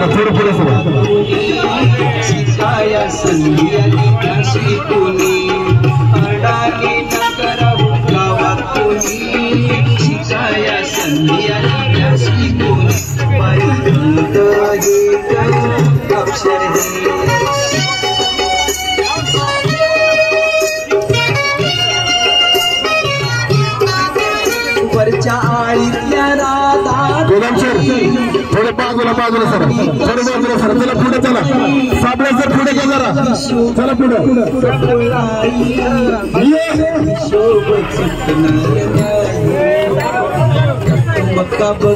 थोडं पुढे सर शिकाया संधी आली काशी कोणी अडाणी नकरा गावात कोणी शिकाया संधी आली काशी कोणी परिणत एक अक्षर हे वरच्या आळीतल्या राधा गोदाम सर थोडे बाजूला सर थोडे बाजूला सर चला पुढे चला साबळे सर पुढे घ्या जरा चला पुढे मक्का बघ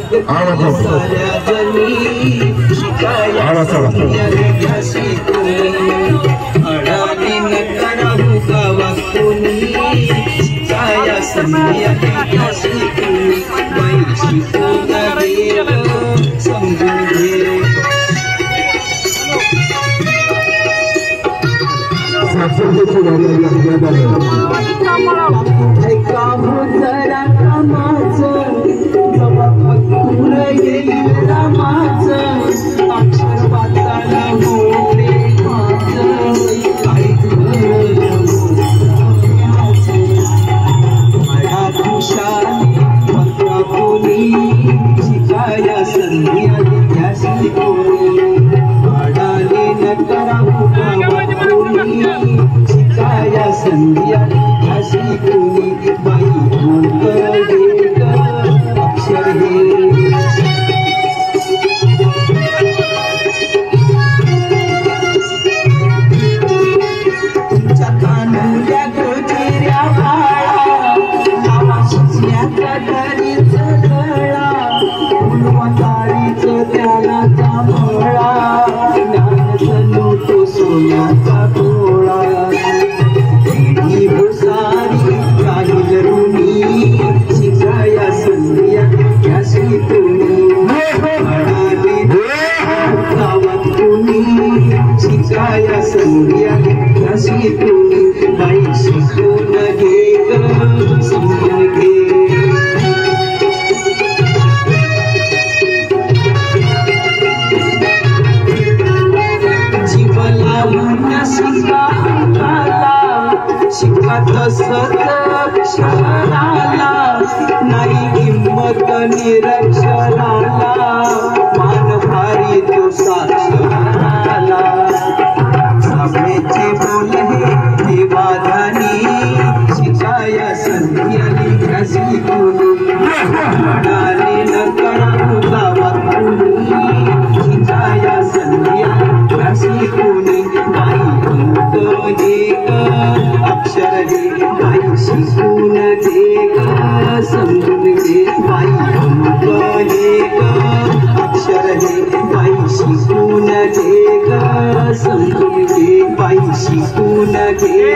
साऱ्या जणी शिकाया अडाणी नकरा गावा कोणी शिकाया संधी आली काशी कोणी बाई शिकून देव समजून घे ऐका हो जरा कामाचं जबाबदार येईल रामाचं अक्षर वाचायला होते माझं काहीच माझ्या खुशाली पत्रा कोणी शिकाया संधी आली त्याशी कोणी अडाणी नकरा कोणी शिकाया संधी आली त्याशी कोणी बाई एक अक्षर हे तुमच्या कानुल्या गोजिऱ्या बाळा नावा शिजण्याचा घरीच गळा फुलवाताळीच त्यालाचा मळा ज्ञान जणू तो सोन्याचा गोळा ही भुसारी राहील ऋणी शिकाया संधी त्याशी कोणी अडाणी गावात कोणी शिकाया संधी त्याशी कोणी बाई शिकून घे समजून घे जीवला म्हणा शिकत सतक्षराला नाही किंमत निरक्षराला मान भारी तो साक्षराला साबळेचे बोल हे देवाधानी शिकाया संधी आली त्याशी कोणी अडाणी नकरा गावात कोणी शिकाया संधी आली त्याशी कोणी बाई एक अक्षर हे बाई शिकून घे समजून घे बाई एक अक्षर हे बाई शिकून घे समजून घे बाई शिकून घे